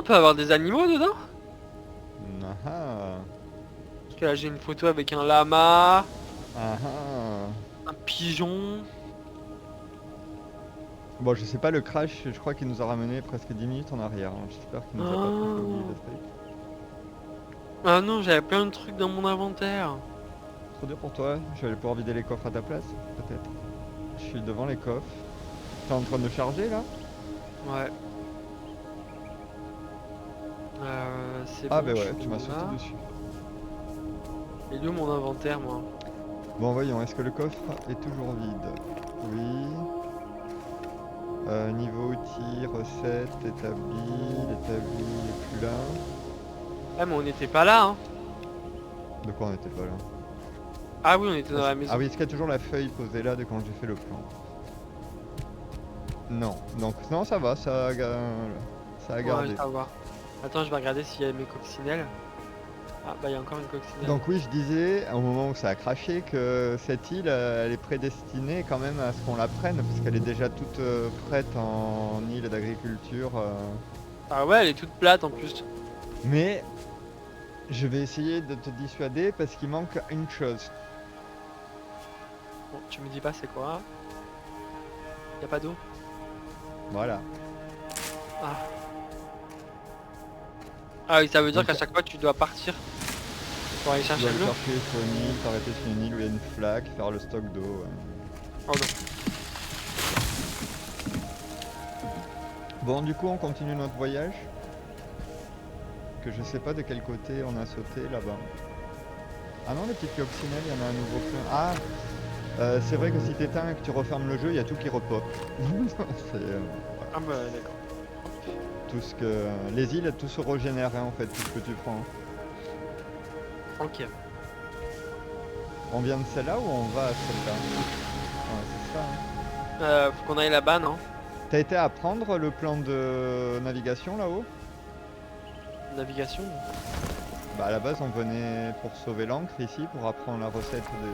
on peut avoir des animaux dedans? Ah ah. Parce que là j'ai une photo avec un lama, Ah ah. un pigeon. Bon, je sais pas, le crash, je crois qu'il nous a ramené presque 10 minutes en arrière. Hein. J'espère qu'il nous a pas fait oublier Oh. des trucs. Ah non, j'avais plein de trucs dans mon inventaire. Trop dur pour toi, je vais pouvoir vider les coffres à ta place, peut-être. Je suis devant les coffres. T'es en train de charger là? Ouais. C'est Ah bon, bah je ouais, suis tu m'as sauté là. dessus. Il est où mon inventaire, moi? Bon voyons, est-ce que le coffre est toujours vide? Oui. Niveau outils, recettes, l'établi est plus là. Ah mais on n'était pas là, hein. De quoi on n'était pas là? Ah oui, on était dans la maison. Ah oui, est-ce qu'il y a toujours la feuille posée là de quand j'ai fait le plan? Non, donc non ça va, ça a gardé. Ouais, ça va. Attends, je vais regarder s'il y a mes coccinelles. Ah bah il y a encore une coccinelle. Donc oui, je disais, au moment où ça a craché, que cette île, elle est prédestinée quand même à ce qu'on la prenne, parce qu'elle est déjà toute prête en île d'agriculture. Ah ouais, elle est toute plate en plus. Mais je vais essayer de te dissuader parce qu'il manque une chose. Bon, tu me dis pas c'est quoi? Y a pas d'eau? Voilà. Ah. Ah oui, ça veut dire Donc, qu'à chaque fois tu dois partir pour aller tu chercher dois de aller l'eau. chercher sur une île, t'arrêter sur une île où il y a une flaque, faire le stock d'eau. Oh non. Bon, du coup, on continue notre voyage. Que je sais pas de quel côté on a sauté là-bas. Ah non, les petites coccinelles, il y en a un nouveau plein. Ah, c'est vrai que si t'éteins et que tu refermes le jeu, il y a tout qui repop. C'est Ah bah d'accord. tout ce que les îles, tout se régénère hein, en fait, tout ce que tu prends. Ok. On vient de celle-là ou on va à celle-là? Ouais, c'est ça. Hein. Faut qu'on aille là-bas, non? T'as été à prendre le plan de navigation là-haut? Navigation. Bah à la base, on venait pour sauver l'ancre ici, pour apprendre la recette de.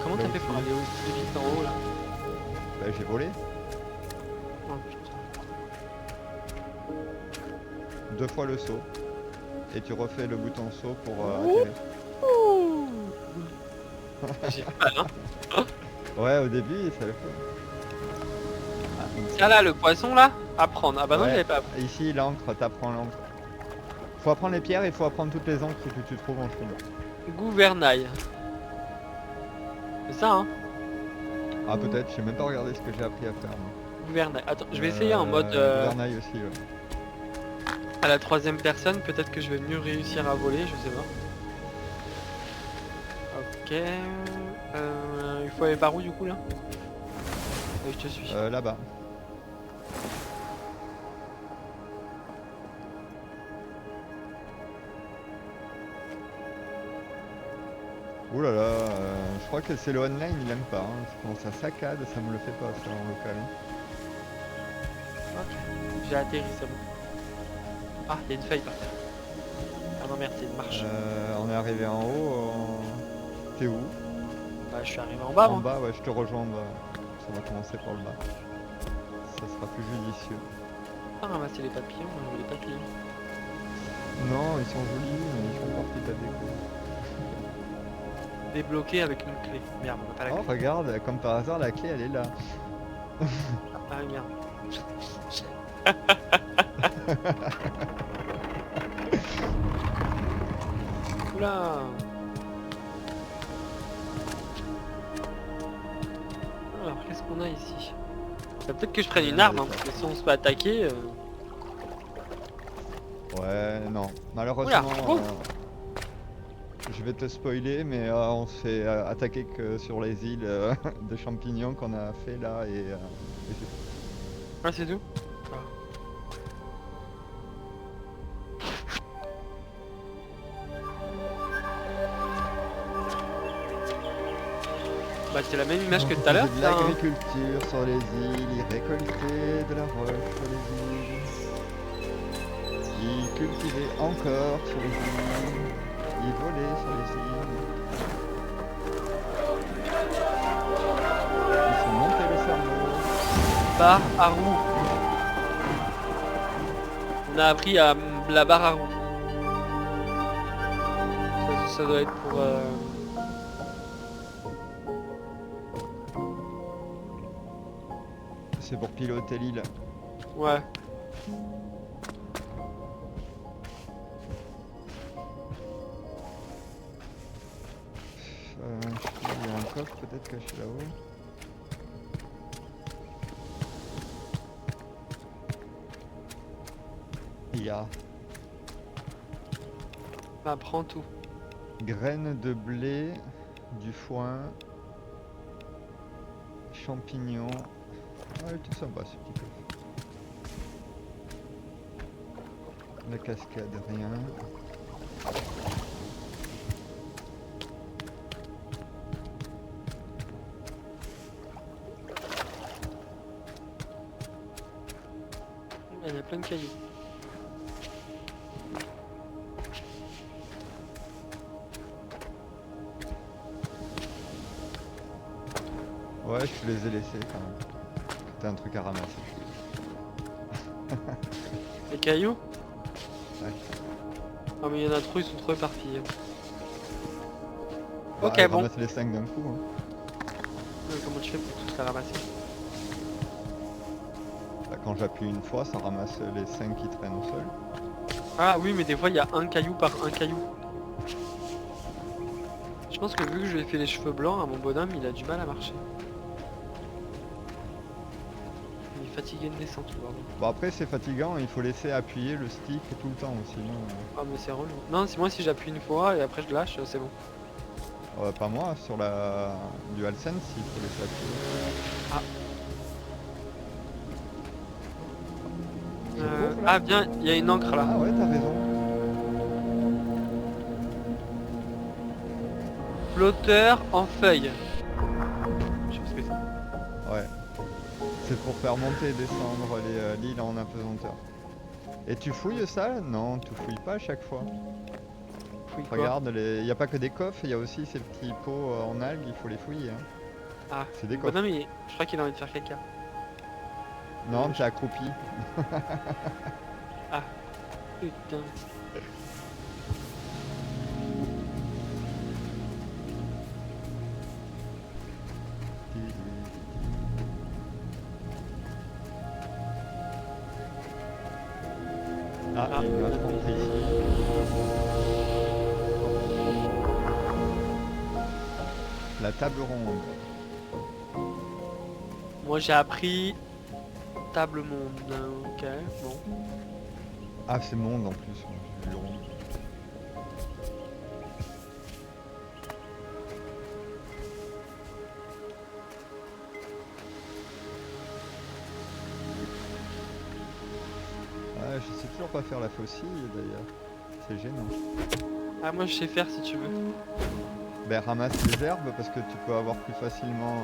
Comment Là t'as où fait pour tu- aller aussi vite en haut là? Bah j'ai volé. Oh putain. 2 fois le saut. Et tu refais le bouton saut pour atterrir. J'ai mal, hein. Ouais, au début, ça le fait. Tiens là, le poisson là, à prendre. Ah bah non, Ouais. j'avais pas appris. Ici, l'encre, t'apprends l'encre. Faut apprendre les pierres et faut apprendre toutes les encres que tu trouves en chemin. Gouvernail. C'est ça, hein? Ah, peut-être, j'ai même pas regardé ce que j'ai appris à faire. Moi. Gouvernail. Attends, je vais essayer en mode Gouvernail aussi, ouais. à la 3ème personne. Peut-être que je vais mieux réussir à voler, je sais pas. Ok. Il faut aller par où du coup là? Oui, je te suis. Là-bas. Ouh là là, je crois que c'est le online, il aime pas. Hein. Quand ça saccade, ça me le fait pas, ça, en local. Hein. Ok. J'ai atterri, c'est bon. Ah, il y a une feuille par terre. Ah non merde, c'est une marche. On est arrivé en haut. T'es où? Bah, je suis arrivé en bas, En moi. bas, ouais, je te rejoins. Ça va commencer par le bas. Ça sera plus judicieux. Pas ramasser les papillons, moi je veux les papillons. Non, ils sont jolis, mais ils font partie de la déco. Débloqué avec une clé. Merde, on n'a pas la Oh, clé. regarde, comme par hasard, la clé, elle est là. Ah merde. Oula. Alors, qu'est-ce qu'on a ici? Peut-être que je prenne une arme, hein, parce que si on se fait attaquer... Ouais, non. Malheureusement, je vais te spoiler, mais on se fait attaquer que sur les îles de champignons qu'on a fait là et c'est tout. Ah, c'est tout? Bah c'est la même image que tout à l'heure, De ça, hein. l'agriculture sur les îles, ils récoltaient de la roche sur les îles. Ils cultivaient encore sur les îles. Ils volaient sur les îles. Ils se montaient le cerveau. Bar à roue. a appris à la barre à roues. Ça doit être pour... C'est pour piloter l'île. Ouais. Je sais pas, il y a un coffre peut-être caché là-haut. Il y a Bah prends tout. graines de blé, du foin, champignons. Ouais, tout sympa ce petit coffre. La cascade, rien. Il y a plein de cailloux. Ouais, je les ai laissés quand même. C'était un truc à ramasser. Les cailloux? Ouais. Ah mais il y en a trop, ils sont trop éparpillés. Bah, Ok, bon. ramasse les 5 d'un coup. Hein. Comment tu fais pour tout les ramasser? Bah, quand j'appuie une fois, ça ramasse les 5 qui traînent au sol. Ah oui, mais des fois il y a un caillou par un caillou. Je pense que vu que je lui ai fait les cheveux blancs à mon bonhomme, il a du mal à marcher. Il est fatigué de descente, le bordel. Bon après c'est fatigant, il faut laisser appuyer le stick tout le temps, sinon... Ah mais c'est relou. Non, c'est moi si j'appuie une fois et après je lâche, c'est bon. pas moi, sur la DualSense, il faut laisser appuyer. Ah. C'est court, là Ah bien, il y a une encre là. Ah ouais, t'as raison. Flotteur en feuille. Je sais pas ce que c'est. Ouais. C'est pour faire monter et descendre l'île en apesanteur. Et tu fouilles ça? Non, tu fouilles pas à chaque fois. Fouille quoi? Regarde, il n'y a pas que des coffres, il y a aussi ces petits pots en algues, il faut les fouiller. Hein. Ah, C'est des mon coffres. bonhomme, je crois qu'il a envie de faire caca. Non, t'es accroupi. Ah, putain. Ah, Ah, il y a une autre entrée ici. La table ronde. Moi j'ai appris table monde. Ok, bon. Ah, c'est monde en plus. J'ai vu le rond. Ouais, je sais toujours pas faire la faucille d'ailleurs. C'est gênant. Ah moi je sais faire si tu veux. Ben ramasse les herbes parce que tu peux avoir plus facilement...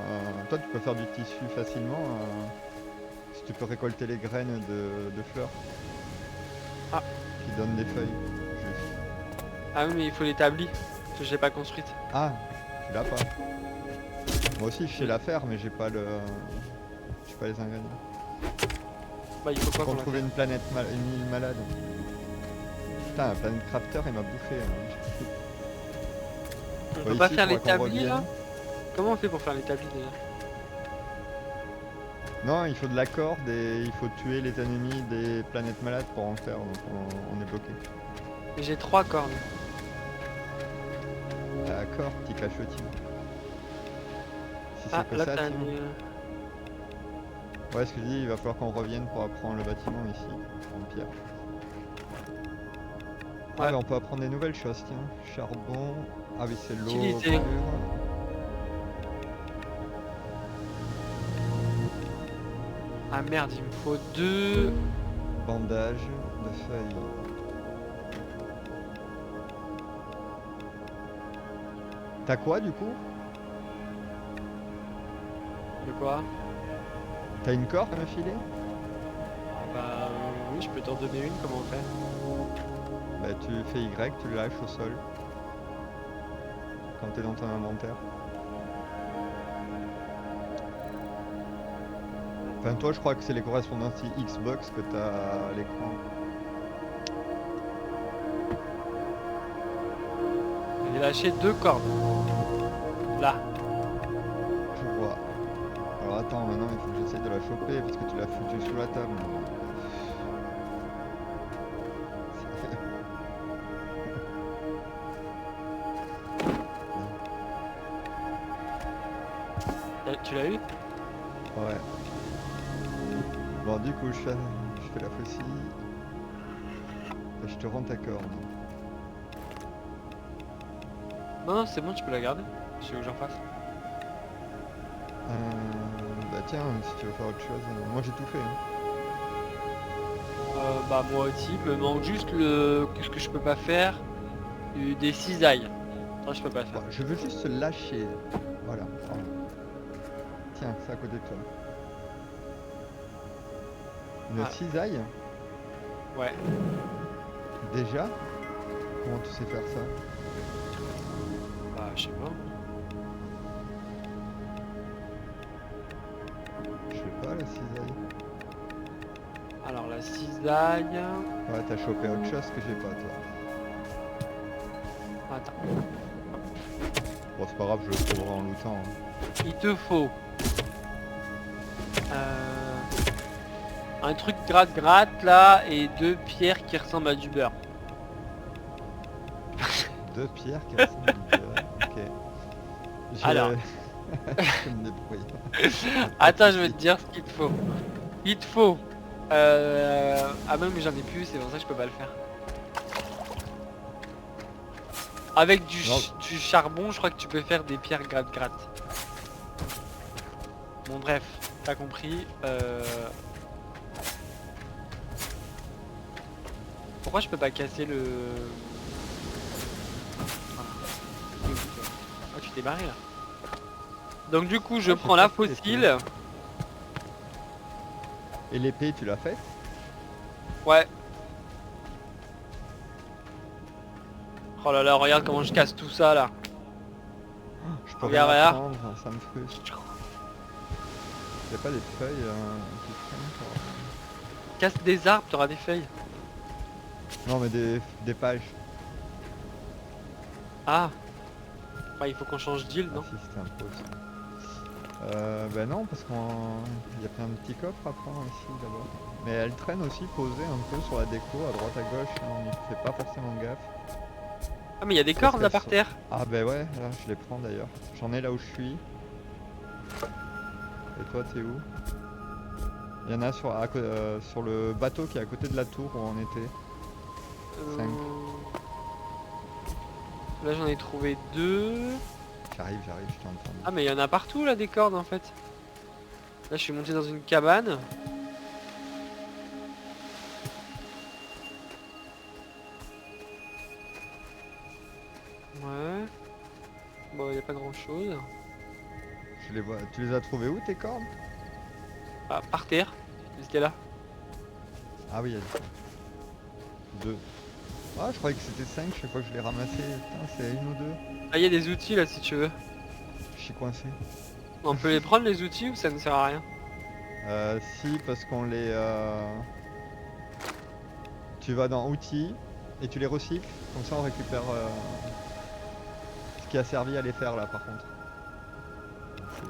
Toi tu peux faire du tissu facilement si tu peux récolter les graines de fleurs. Ah. Qui donnent des feuilles. Juste. Ah oui mais il faut l'établir. Parce que je l'ai pas construite. Ah, tu l'as pas. Moi aussi je sais la faire mais j'ai pas le... J'ai pas les ingrédients. Bah il faut pas Pour qu'on la trouver fasse. une planète une île malade. Putain, un Planet Crafter il m'a bouffé. Hein. On Bah, peut pas ici, faire faudra qu'on l'établi là? revienne. Comment on fait pour faire l'établi déjà? Non, il faut de la corde et il faut tuer les ennemis des planètes malades pour en faire, donc on est bloqué. J'ai 3 cordes. D'accord, petit cachotier. Si Ah c'est que là ça, t'as Tim. Ouais, ce que je dis, il va falloir qu'on revienne pour apprendre le bâtiment ici, en pierre. Ah, Ouais. mais on peut apprendre des nouvelles choses, tiens. Charbon. Ah oui, c'est l'eau Utiliser. pure. Ah merde, il me faut 2. Bandage de feuilles. T'as quoi du coup? De quoi? T'as une corde à me filer? Ah bah oui, je peux t'en donner une, comment on fait? Bah tu fais Y, tu le lâches au sol. Quand t'es dans ton inventaire. Enfin toi je crois que c'est les correspondances Xbox que t'as à l'écran. J'ai lâché 2 cordes. Là. Je vois. Alors attends, maintenant il faut que j'essaie de la choper parce que tu l'as foutu sous la table. Tu l'as eu? Ouais. Bon, du coup, je fais la faucille. Et je te rends ta corde. Non, c'est bon, tu peux la garder. Je sais où j'en fasse. Bah tiens, si tu veux faire autre chose. Moi j'ai tout fait. Hein. Bah moi aussi, il me manque juste le... Qu'est-ce que je peux pas faire? Des cisailles. Ça je peux pas faire. Bon, je veux juste se lâcher. Voilà. Voilà. Tiens, c'est à côté de toi. Une Ah. cisaille? Ouais. Déjà? Comment tu sais faire ça? Bah je sais pas. Je sais pas la cisaille. Alors la cisaille... Ouais, t'as chopé autre chose que j'ai pas toi. Attends. Bon, c'est pas grave, je le trouverai en lootant. Hein. Il te faut... un truc gratte-gratte là et 2 pierres qui ressemblent à du beurre. 2 pierres qui ressemblent à du beurre. Ok. Alors. Je me débrouille. Attends, je vais te dire ce qu'il te faut. Il te faut... Ah même j'en ai plus, c'est pour ça que je peux pas le faire. Avec du charbon, je crois que tu peux faire des pierres gratte-gratte. Bon bref, t'as compris. Pourquoi je peux pas casser le... Oh, tu t'es barré là. Donc du coup je prends la fossile. Et l'épée, tu l'as faite? Ouais. Oh là là, regarde comment je casse tout ça là. Je peux Regarde, rien regarde. prendre, ça me frustre. Y'a pas des feuilles qui traînent quoi. Casse des arbres, t'auras des feuilles. Non mais des pages. Ah. Bah, il faut qu'on change d'île, non? Ah si, c'était un peu aussi. Ben non, parce qu'il y a plein de petits coffres à prendre ici d'abord. Mais elles traînent aussi posées un peu sur la déco, à droite à gauche, hein, on n'y fait pas forcément gaffe. Ah mais il y a des Parce cordes là qu'elles par sont- terre. Ah ben ouais, là je les prends d'ailleurs. J'en ai là où je suis. Et toi t'es où? Il y en a sur le bateau qui est à côté de la tour où on était. 5. Là j'en ai trouvé 2. J'arrive, je t'entends. Ah mais il y en a partout là des cordes en fait. Là je suis monté dans une cabane. Ouais. Bon, il n'y a pas grand chose. Je les vois. Tu les as trouvés où tes cordes? Ah, par terre. Ils étaient là. Ah oui, il y a 2. Ah, je croyais que c'était 5 chaque fois que je les ramassais. Putain, c'est 1 ou 2. Ah, il y a des outils là si tu veux. Je suis coincé. On peut les prendre les outils ou ça ne sert à rien? Si, parce qu'on les... Tu vas dans outils et tu les recycles. Comme ça, on récupère ce qui a servi à les faire là, par contre. Ça,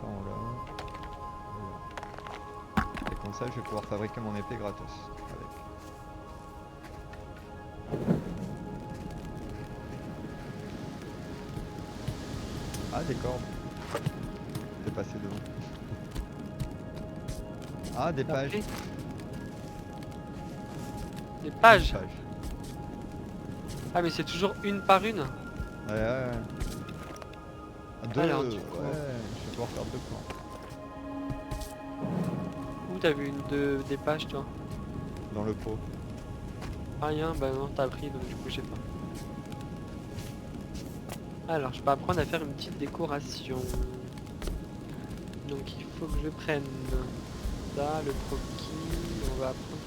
on l'a. Et comme ça, je vais pouvoir fabriquer mon épée gratos avec. Ah, des cordes. T'es passé devant. Ah, des pages. Des pages. Des pages. Ah mais c'est toujours une par une. Ouais, ouais. Deux, Alors, ouais, du je coup. vais pouvoir faire 2 plans. Où t'as vu des pages toi? Dans le pot. Ah, rien, bah non t'as pris donc du coup je sais pas. Alors je peux apprendre à faire une petite décoration. Donc il faut que je prenne ça, le croquis, on va apprendre.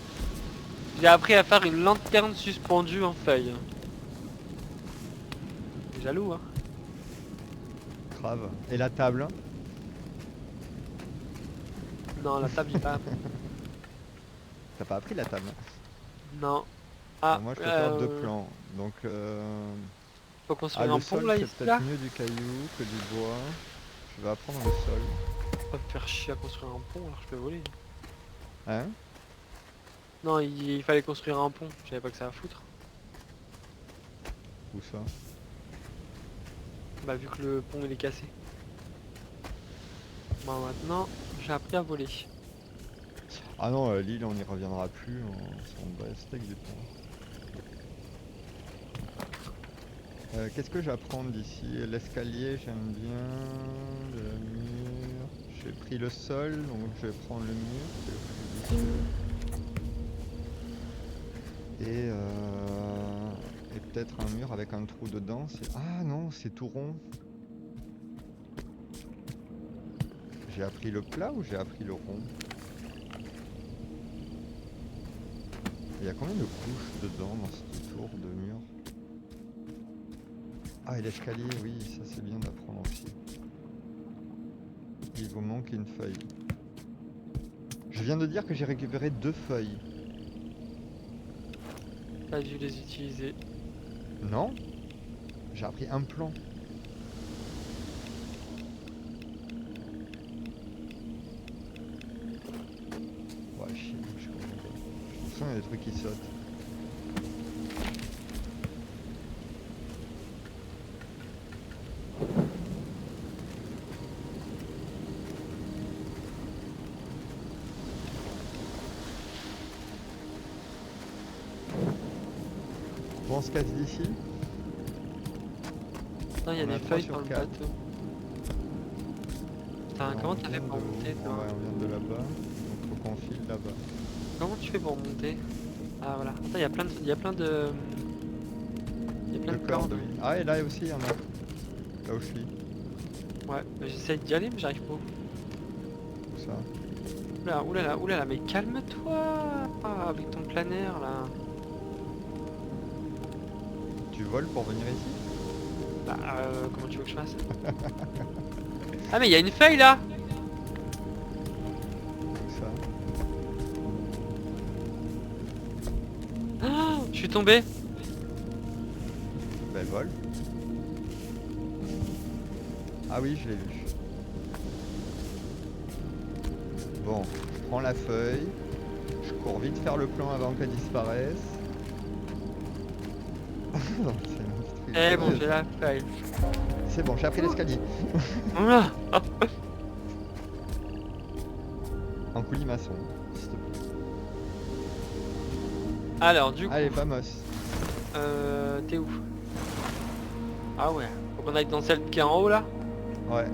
J'ai appris à faire une lanterne suspendue en feuille. Jaloux hein. Grave. Et la table? Non la table j'ai pas. T'as pas appris la table? Non. Ah, moi je peux faire 2 plans. Donc faut ah, construire le un pont sol là, c'est ici, peut-être là. mieux du caillou que du bois. Je vais apprendre le sol. Faut pas me faire chier à construire un pont alors je peux voler. Hein? Non, il fallait construire un pont, j'avais pas que ça à foutre. Où ça? Bah vu que le pont il est cassé. Bon maintenant, j'ai appris à voler. Ah non, l'île on n'y reviendra plus, on s'en bat les steaks du pont. Qu'est-ce que j'apprends d'ici? L'escalier, j'aime bien. Le mur. J'ai pris le sol, donc je vais prendre le mur, c'est le plus vicieux. Et peut-être un mur avec un trou dedans. Ah non, c'est tout rond. J'ai appris le plat ou j'ai appris le rond? Il y a combien de couches dedans dans cette tour de mur? Ah, et l'escalier, oui, ça c'est bien d'apprendre aussi. Il vous manque une feuille. Je viens de dire que j'ai récupéré 2 feuilles. Pas dû les utiliser. Non? J'ai appris un plan. Ouais, chier, je comprends pas. Je sens qu'il y a des trucs qui sautent. Bon, on se casse d'ici. Non, il y a On a des 3 feuilles sur dans le 4. bateau. Putain, comment t'as fait pour monter Ouais, toi? on vient de là-bas. Donc faut qu'on file là-bas. Comment tu fais pour monter? Ah voilà. Attends, il y a plein de... Il y a plein de... Il y a plein de Cordes, cordes. oui. Ah, et là aussi, il y en a. Là où je suis. Ouais, mais j'essaye d'y aller mais j'arrive pas. Où ça? Oula, oulala, oulala, mais calme-toi ah, avec ton planaire là. Tu voles pour venir ici? Bah, comment tu veux que je fasse? Ah mais il y a une feuille là. Où ça? Ah, je suis tombé. Ben, vole. Ah oui, je l'ai vu. Bon, je prends la feuille. Je cours vite faire le plan avant qu'elle disparaisse. Non, c'est monstrueux. Eh bon, j'ai la feuille. C'est bon, j'ai appris l'escalier. Oula. En colimaçon, s'il te plaît. Alors du coup, Allez, vamos. t'es où? Ah ouais, faut qu'on aille dans celle qui est en haut là. Ouais.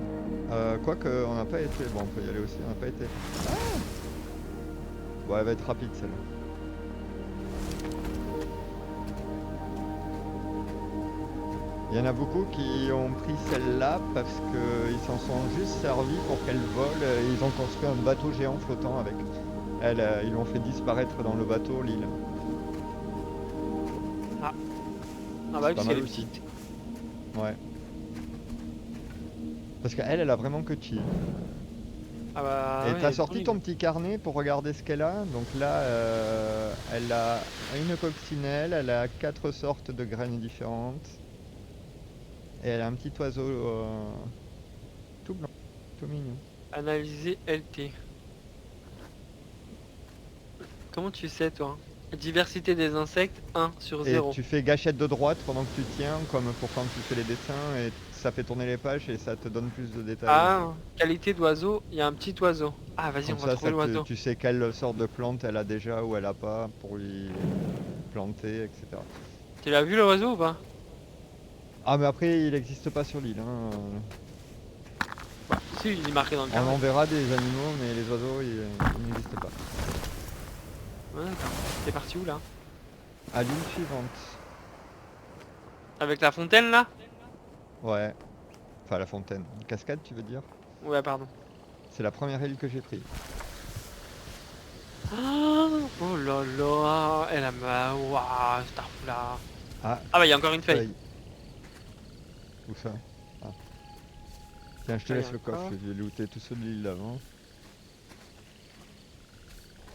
Quoique, on n'a pas été. Bon, on peut y aller aussi, on n'a pas été. Ah bon, elle va être rapide celle-là. Il y en a beaucoup qui ont pris celle-là parce qu'ils s'en sont juste servis pour qu'elle vole et ils ont construit un bateau géant flottant avec. Elle, ils l'ont fait disparaître dans le bateau, l'île. Ah bah C'est oui, pas c'est mal les aussi. petites. Ouais. Parce qu'elle, elle a vraiment que chi. Ah bah Et ouais, t'as elle sorti brille. ton petit carnet pour regarder ce qu'elle a. Donc là, elle a une coccinelle, elle a 4 sortes de graines différentes. Et elle a un petit oiseau tout blanc, tout mignon. Analyser LT. Comment tu sais toi? Diversité des insectes 1 sur Et 0. tu fais gâchette de droite pendant que tu tiens, comme pour quand tu fais les dessins, et ça fait tourner les pages et ça te donne plus de détails. Ah, qualité d'oiseau, il y a un petit oiseau. Ah vas-y, on Comme va ça, trouver l'oiseau. tu sais quelle sorte de plante elle a déjà ou elle a pas pour lui planter, etc. Tu l'as vu l'oiseau ou pas? Ah mais après il n'existe pas sur l'île. Hein. Bah si, il est marqué dans le On carnet. en verra des animaux mais les oiseaux ils n'existent pas. Ouais, d'accord. T'es parti où là? À l'île suivante. Avec la fontaine là? Ouais. Enfin la fontaine. Une cascade tu veux dire? Ouais, pardon. C'est la première île que j'ai prise. Ah, oh là là, elle a ma... Waouh, Starfla. Ah, Ah bah il y a encore une feuille. feuille. Où ça? Ah. Tiens, je te Là, il y laisse a le coffre, encore... j'ai looté tout ceux de l'île d'avant.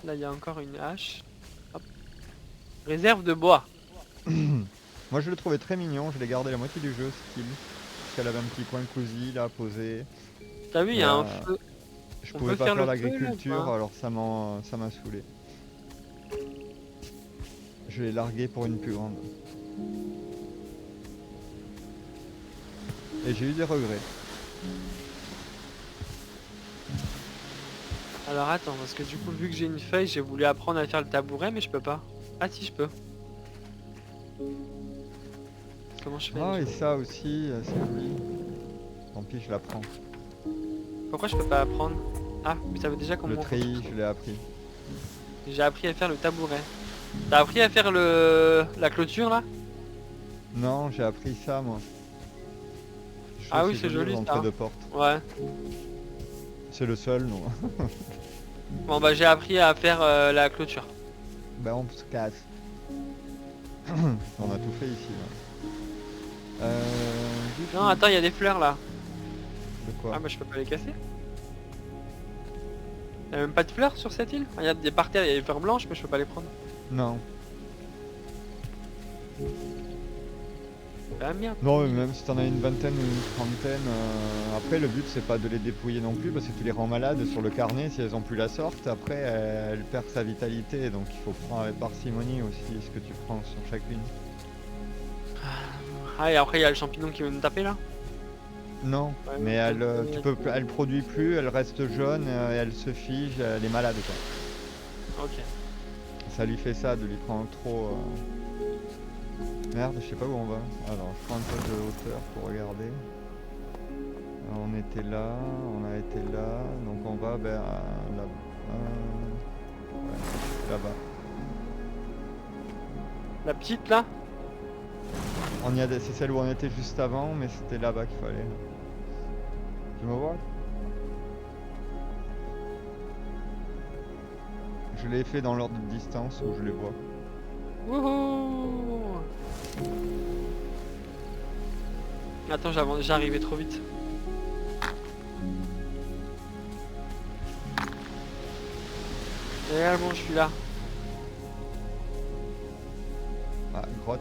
Là, il y a encore une hache. Hop. Réserve de bois. Moi je le trouvais très mignon, je l'ai gardé la moitié du jeu ce kill. Parce qu'elle avait un petit coin cosy là posé. T'as vu, il Mais y a un là, feu. je On pouvais peut pas faire faire le feu là ou l'agriculture pas? alors ça m'a saoulé. Je l'ai largué pour une plus grande. Et j'ai eu des regrets. Alors attends, parce que du coup, vu que j'ai une feuille, j'ai voulu apprendre à faire le tabouret, mais je peux pas. Ah si, je peux. Comment je fais Ah déjà? et ça aussi, c'est joli. Tant pis, je l'apprends. Pourquoi je peux pas apprendre? Ah, mais ça veut déjà Le comment treillis, je l'ai appris. j'ai appris à faire le tabouret. T'as appris à faire le la clôture là? Non, j'ai appris ça moi. Je trouve Ah que oui, c'est c'est joli aux joli entrées ça. de porte. Ouais. C'est le seul, non. Bon bah j'ai appris à faire la clôture. Ben on se casse. On a tout fait ici là. Non, attends, il y a des fleurs là. De quoi? Ah bah je peux pas les casser. Y a même pas de fleurs sur cette île? Regarde, par terre, il y a des fleurs blanches, mais je peux pas les prendre. Non. Ah merde. Non, mais même si t'en as une vingtaine ou une trentaine, après le but c'est pas de les dépouiller non plus parce que tu les rends malades sur le carnet si elles ont plus la sorte. Après elles perdent sa vitalité donc il faut prendre avec parcimonie aussi ce que tu prends sur chacune. Ah et après il y a le champignon qui veut nous taper là. Non, Ouais, mais elle, elle produit plus, elle reste jaune, et elle se fige, elle est malade quoi. Ok. Ça lui fait ça de lui prendre trop. Merde, je sais pas où on va. Alors, je prends un peu de hauteur pour regarder. Alors, on était là, on a été là, donc on va vers là, ouais, là-bas. La petite là? C'est celle où on était juste avant, mais c'était là-bas qu'il fallait. Tu me vois? Je l'ai fait dans l'ordre de distance où je les vois. Wouhou! Attends, j'arrivais trop vite. Et bon, je suis là. Ah, grotte.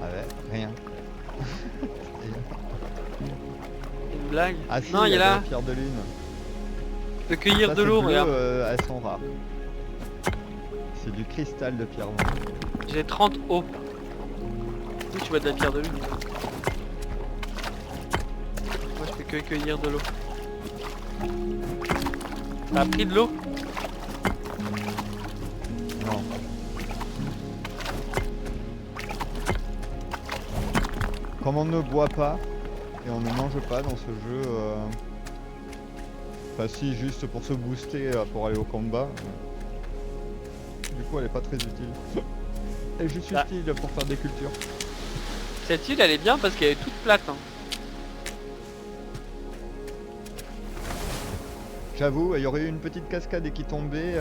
Ah ouais, rien. Une blague? Ah si, Non, il y est a de la là. pierre de lune. De cueillir Ça, de c'est l'eau, bleu, regarde. elles sont rares. C'est du cristal de pierre noire. J'ai 30 eau. Où tu vois de la pierre de lune? Moi je fais que cueillir de l'eau. T'as pris de l'eau? Non. Comme on ne boit pas et on ne mange pas dans ce jeu, enfin si juste pour se booster pour aller au combat, du coup elle est pas très utile. Elle est juste Bah. utile pour faire des cultures. Cette île elle est bien parce qu'elle est toute plate. Hein. J'avoue, il y aurait eu une petite cascade et qui tombait.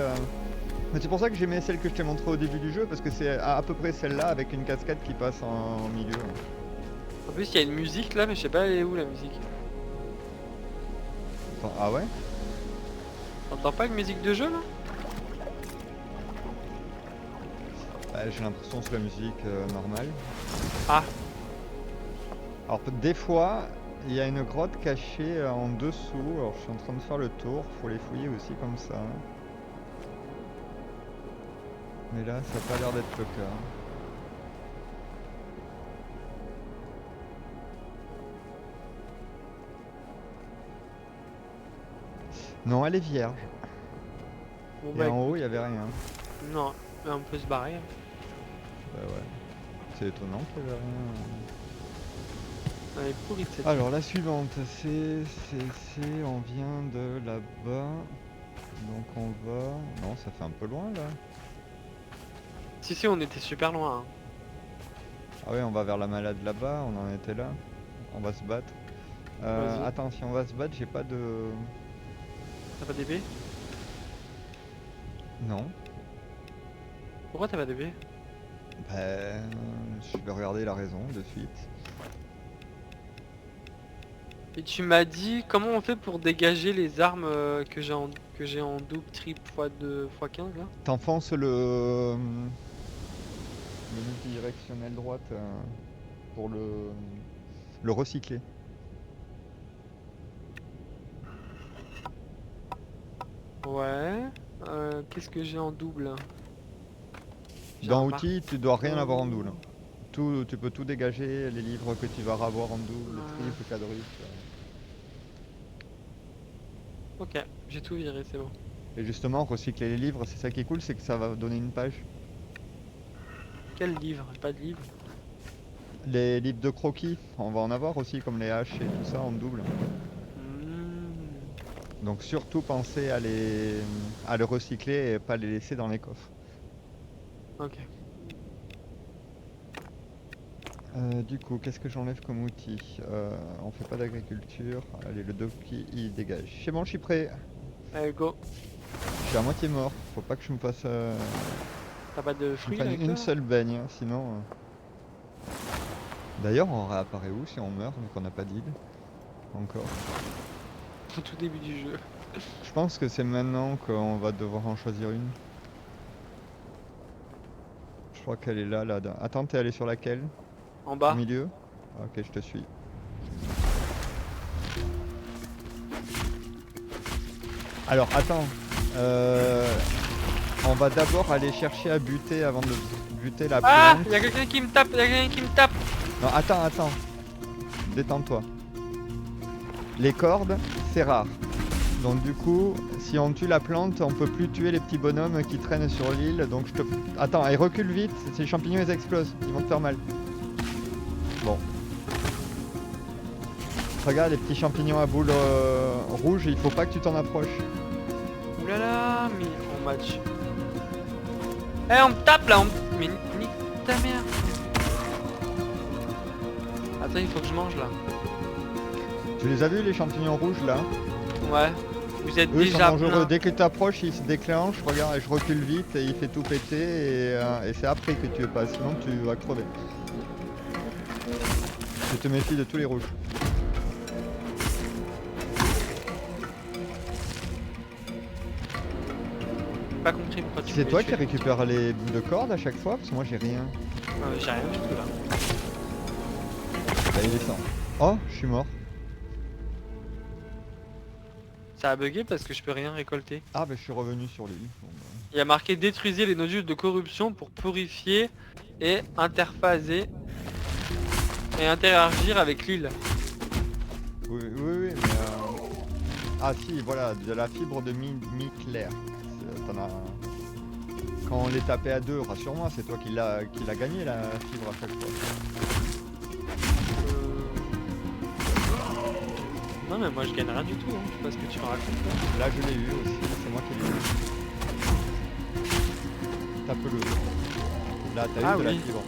Mais c'est pour ça que j'aimais celle que je t'ai montrée au début du jeu, parce que c'est à peu près celle-là avec une cascade qui passe en milieu. En plus il y a une musique là mais je sais pas elle est où la musique. Attends, ah ouais? T'entends pas une musique de jeu là? Bah, j'ai l'impression que c'est la musique normale. Ah. Alors des fois, il y a une grotte cachée en dessous. Alors je suis en train de faire le tour, faut les fouiller aussi comme ça. Mais là, ça n'a pas l'air d'être le cas. Non, elle est vierge. Bon Et bah en haut, il n'y avait rien. non, mais on peut se barrer. Hein. Bah ouais. C'est étonnant qu'il n'y avait rien. Elle est pourrie cette île. Alors la suivante, on vient de là-bas. Donc on va... Non, ça fait un peu loin là. Si on était super loin. Hein. Ah ouais, on va vers la malade là-bas, on en était là. On va se battre. Vas-y. Attends, si on va se battre, j'ai pas de... T'as pas d'épée? Non. Pourquoi t'as pas d'épée? Ben... Je vais regarder la raison de suite. Et tu m'as dit comment on fait pour dégager les armes que j'ai en double, triple, x2, x15 là? T'enfonces le multidirectionnel droite pour le recycler. Ouais. Qu'est-ce que j'ai en double? J'ai Dans un outils, tu dois rien avoir en marteau. double. Tout, tu peux tout dégager, les livres que tu vas avoir en double, Ouais. triple, quadruple. Ok, j'ai tout viré, c'est bon. Et justement, recycler les livres, c'est ça qui est cool, c'est que ça va donner une page. Quel livre? Pas de livre. Les livres de croquis, on va en avoir aussi, comme les haches et tout ça en double. Donc surtout pensez à les recycler et pas les laisser dans les coffres. Ok. Du coup, qu'est-ce que j'enlève comme outil? On fait pas d'agriculture. Allez, le doki il dégage. C'est bon, je suis prêt. Allez, go. Je suis à moitié mort. Faut pas que je me passe. T'as pas de Je me fruits là prenne avec une toi? seule baigne, hein, sinon. D'ailleurs, on réapparaît où si on meurt vu qu'on n'a pas d'île? Encore. Au tout début du jeu. Je pense que c'est maintenant qu'on va devoir en choisir une. Je crois qu'elle est là, là. Attends, t'es allé sur laquelle? En Au bas. milieu? Ok, je te suis. Alors, attends. On va d'abord aller chercher à buter avant de buter la Ah! plante. Y'a quelqu'un qui me tape! Y'a quelqu'un qui me tape! Non, attends. Détends-toi. Les cordes, c'est rare. Donc du coup, si on tue la plante, on peut plus tuer les petits bonhommes qui traînent sur l'île. Donc je te... Attends, et recule vite, ces champignons ils explosent, ils vont te faire mal. Bon. Regarde les petits champignons à boules rouges, il faut pas que tu t'en approches. Oulala, mais on match. Eh, on me tape là! Mais nique ta mère! Attends, il faut que je mange là. Tu les as vus les champignons rouges là? Ouais. Vous êtes Eux ils sont déjà dangereux, plein. dès que tu approches ils se déclenchent, regarde, je recule vite et il fait tout péter et c'est après que tu es pas, sinon tu vas crever. Tu te méfies de tous les rouges. Pas compris pourquoi tu C'est voulais toi qui tuer. récupères les bouts de corde à chaque fois? Parce que moi j'ai rien. J'ai rien du tout là. Bah il descend. Oh, je suis mort. Ça a bugué parce que je peux rien récolter. Ah bah je suis revenu sur l'île. Bon, bah. Il y a marqué détruisez les nodules de corruption pour purifier et interphaser et interagir avec l'île. Oui, mais ah si, voilà, de la fibre de mi-clair. T'en as... Quand on les tapait à deux, rassure-moi, c'est toi qui l'a gagné la fibre à chaque fois. Non mais moi je gagne rien du tout, hein. Je sais pas ce que tu me racontes là. Là je l'ai eu aussi, c'est moi qui l'ai eu. Tape-le. Là t'as Ah eu de la oui. fibre.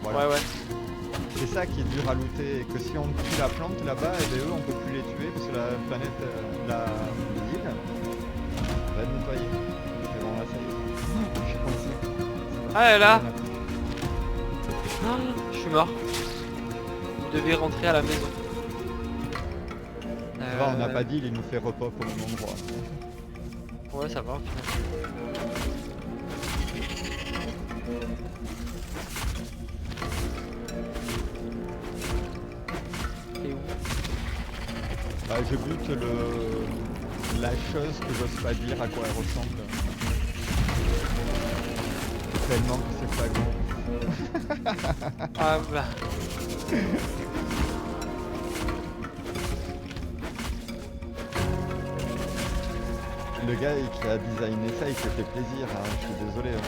Voilà. Ouais. C'est ça qui est dur à looter, et que si on tue la plante là-bas, et bien eux on peut plus les tuer parce que la planète, l'île, va être nettoyée. Mais bon là ça y est, je suis coincé. Ah elle est là. Ah, je suis mort. Vous devez rentrer à la maison. Ça va, on n'a pas d'île, il nous fait repop au même endroit. Ouais ça va au final. T'es où? Bah, je bute la chose que j'ose pas dire à quoi elle ressemble. Tellement que c'est flagrant. Ah bah. Le gars qui a designé ça, il se fait plaisir, hein, je suis désolé. Hein.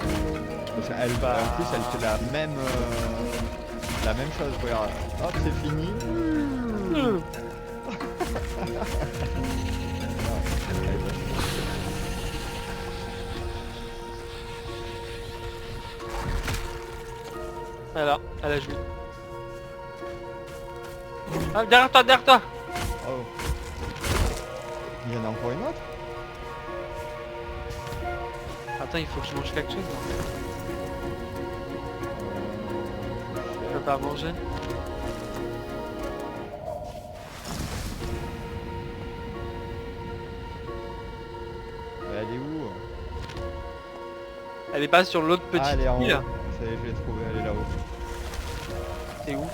Parce qu'elle, Bah. en plus, elle fait la même chose. Regarde, hop, c'est fini. Alors, elle a joué. Ah, derrière toi, derrière toi! Oh. Il y en a encore une autre? Attends, il faut que je mange quelque chose. Je peux pas manger. elle est où? Elle est pas sur l'autre Ah, elle petite est en île? haut. Ça y est, je l'ai trouvée, elle est là-haut. C'est où?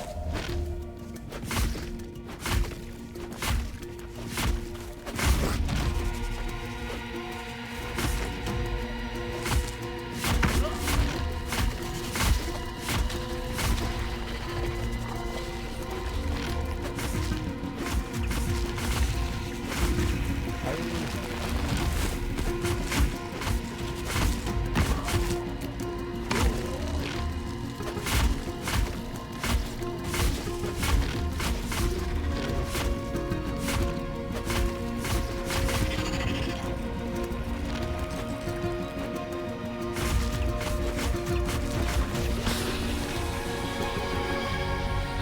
Ah oui, oui.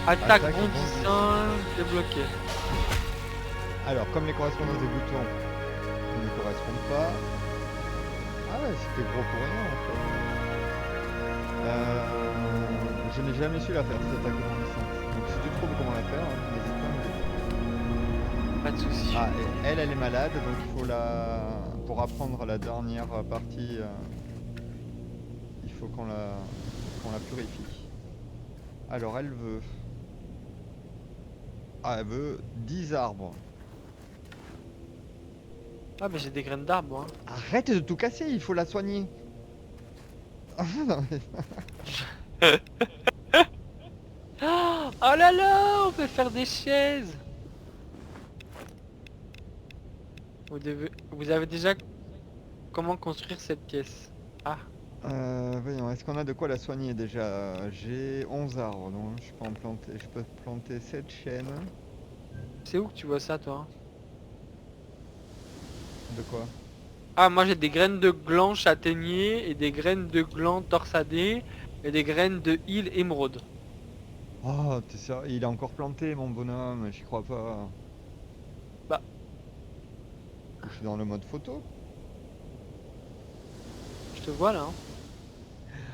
Attaque Attaque bondissant. bondissant débloqué. Alors, comme les correspondances des boutons ne correspondent pas. Ah ouais, c'était gros pour rien en fait. Je n'ai jamais su la faire cette attaque bondissante. Donc si tu trouves comment la faire, n'hésite pas à me le dire. Pas de soucis. Ah, et elle est malade, donc il faut la... Pour apprendre la dernière partie, il faut qu'on la purifie. Alors elle veut... Ah, elle veut 10 arbres. Ah mais j'ai des graines d'arbre moi. Arrête de tout casser, il faut la soigner. Non, mais- Oh là là, on peut faire des chaises. Vous avez déjà comment construire cette pièce? Ah, Voyons, est-ce qu'on a de quoi la soigner déjà? J'ai 11 arbres, donc je peux en planter. Je peux planter 7 chênes. c'est où que tu vois ça toi? De quoi? Ah moi j'ai des graines de gland châtaignier et des graines de gland torsadé et des graines de île émeraude. Oh, t'es sérieux? Il est encore planté, mon bonhomme, j'y crois pas. Bah, Je suis dans le mode photo. je te vois là, hein.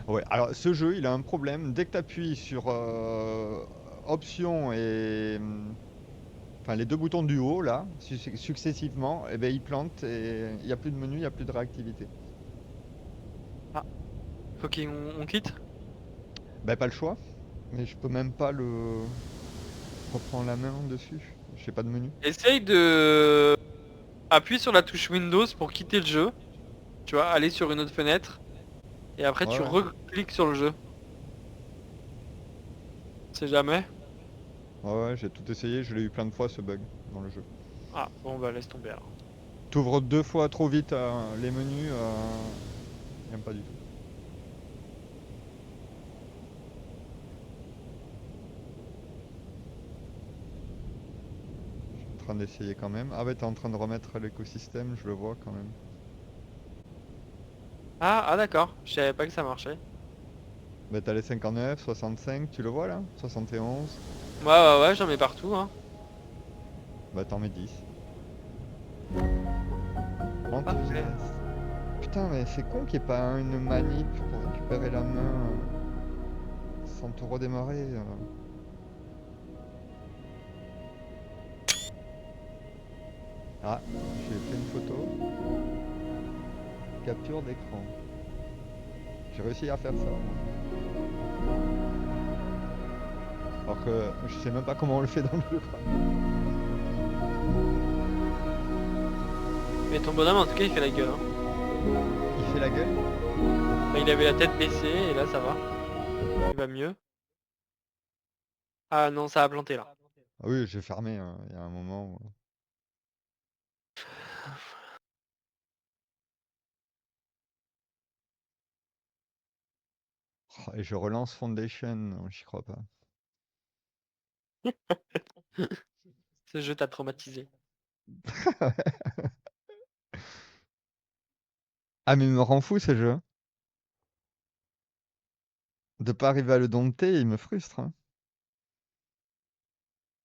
Ouais, alors ce jeu, il a un problème. Dès que tu appuies sur Option et... Enfin, les deux boutons du haut, là, successivement, et ben, il plante et il n'y a plus de menu, il n'y a plus de réactivité. Ah, faut qu'on quitte. Ben, pas le choix. Mais je peux même pas le reprendre la main dessus. J'ai pas de menu. Essaye de appuyer sur la touche Windows pour quitter le jeu. Tu vois, aller sur une autre fenêtre. Et après Ouais, tu ouais. recliques sur le jeu. C'est jamais. Ouais, ouais, j'ai tout essayé, je l'ai eu plein de fois ce bug dans le jeu. Ah, bon bah laisse tomber alors. T'ouvres deux fois trop vite les menus, j'aime pas du tout. Je suis en train d'essayer quand même. Ah ouais, t'es en train de remettre l'écosystème, je le vois quand même. Ah d'accord, je savais pas que ça marchait. Bah t'as les 59, 65, tu le vois là? 71. Ouais, j'en mets partout, hein. Bah t'en mets 10. Parfait. Enthousiaste. Putain, mais c'est con qu'il n'y ait pas une manip pour récupérer la main sans tout redémarrer. Ah, j'ai fait une photo. Capture d'écran. J'ai réussi à faire ça, moi. Alors que je sais même pas comment on le fait dans le jeu, quoi. Mais ton bonhomme en tout cas il fait la gueule, hein. Il fait la gueule? Bah, il avait la tête baissée et là ça va. Il va mieux. Ah non, ça a planté là. Ah oui, j'ai fermé, hein, il y a un moment où... Oh, et je relance Foundation, non, j'y crois pas. Ce jeu t'a traumatisé. Ah mais il me rend fou ce jeu. De pas arriver à le dompter, il me frustre, hein.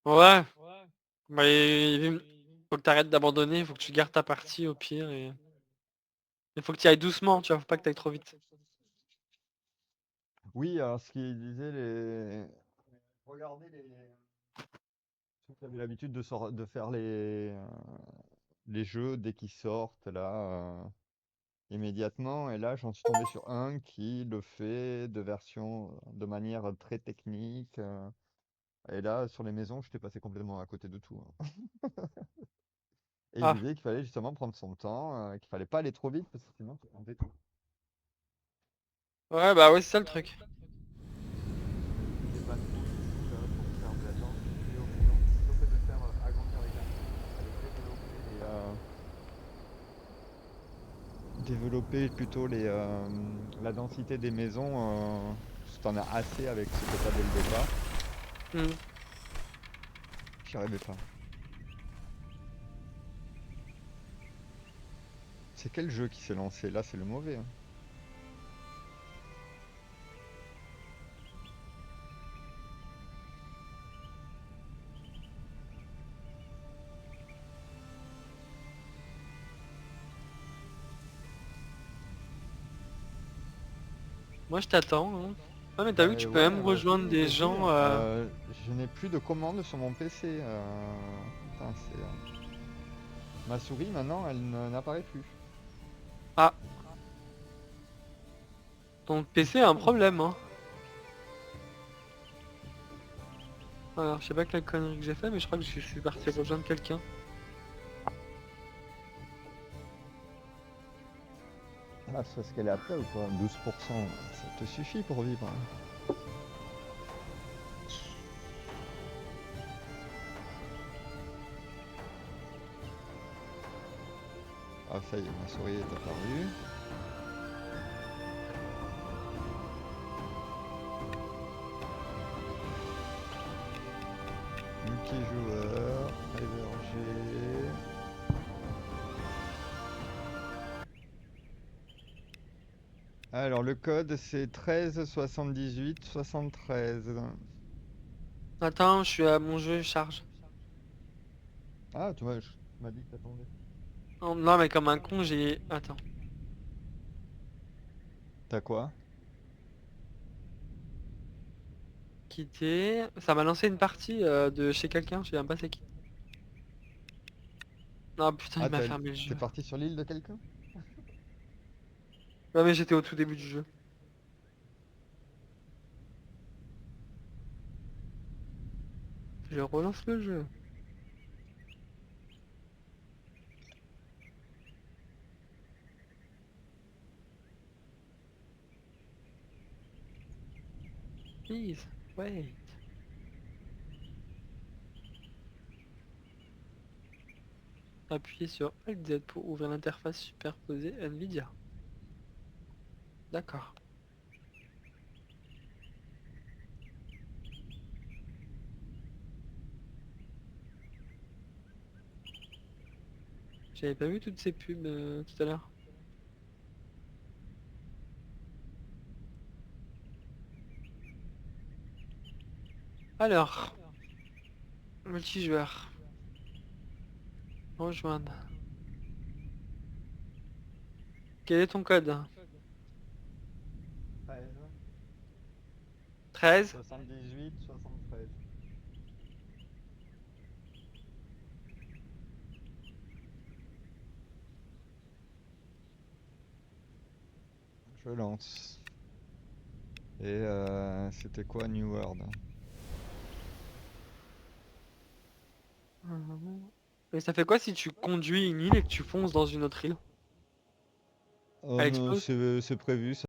Ouais, mais faut que t'arrêtes d'abandonner, faut que tu gardes ta partie au pire et... Il faut que tu ailles doucement, tu vois, faut pas que t'ailles trop vite. Oui, alors ce qu'il disait, les... Regardez les... Ceux qui avaient l'habitude de faire les jeux dès qu'ils sortent, là. immédiatement. Et là, j'en suis tombé sur un qui le fait de manière très technique. Et là, sur les maisons, j'étais passé complètement à côté de tout, hein. Et il Ah, disait qu'il fallait justement prendre son temps, qu'il fallait pas aller trop vite parce que sinon tu rendais tout. ouais, bah ouais, c'est ça le truc. Des panneaux et tout là pour faire de la densité aux maisons, plutôt que de faire agrandir les quartiers, il fallait développer plutôt la densité des maisons, parce que t'en as assez avec ce que t'as dès le départ. Hmm. J'y arrivais pas. C'est quel jeu qui s'est lancé? Là, c'est le mauvais, hein. Moi je t'attends, hein. Ah mais t'as Bah vu que tu peux ouais, même vas-y, rejoindre des vas-y. gens. Je n'ai plus de commandes sur mon PC. Putain, ma souris maintenant, n'apparaît plus. Ah, ton PC a un problème, hein. Alors je sais pas quelle connerie que j'ai fait, mais je crois que je suis parti rejoindre quelqu'un. Ah, c'est parce qu'elle est après ou quoi? 12%, ça te suffit pour vivre, hein. Ah, ça y est, ma souris est apparue. Multijoueur, hébergé. Alors, le code, c'est 13 78 73. Attends, je suis à mon jeu, je charge. Ah, tu m'as dit que t'attendais. Oh, non mais comme un con, j'ai... Attends. T'as quoi? Quitté. Ça m'a lancé une partie de chez quelqu'un, je sais même pas c'est qui. Non putain, il Ah, m'a fermé le jeu. t'es parti sur l'île de quelqu'un? Ouais mais j'étais au tout début du jeu. Je relance le jeu. Please, wait. Appuyez sur Alt Z pour ouvrir l'interface superposée Nvidia. D'accord. J'avais pas vu toutes ces pubs tout à l'heure. Alors, multijoueur. Rejoindre. Quel est ton code? 13 13. 78 73. Je lance. Et c'était quoi New World? Et ça fait quoi si tu conduis une île et que tu fonces dans une autre île? Oh Elle non, explose? c'est prévu, ça.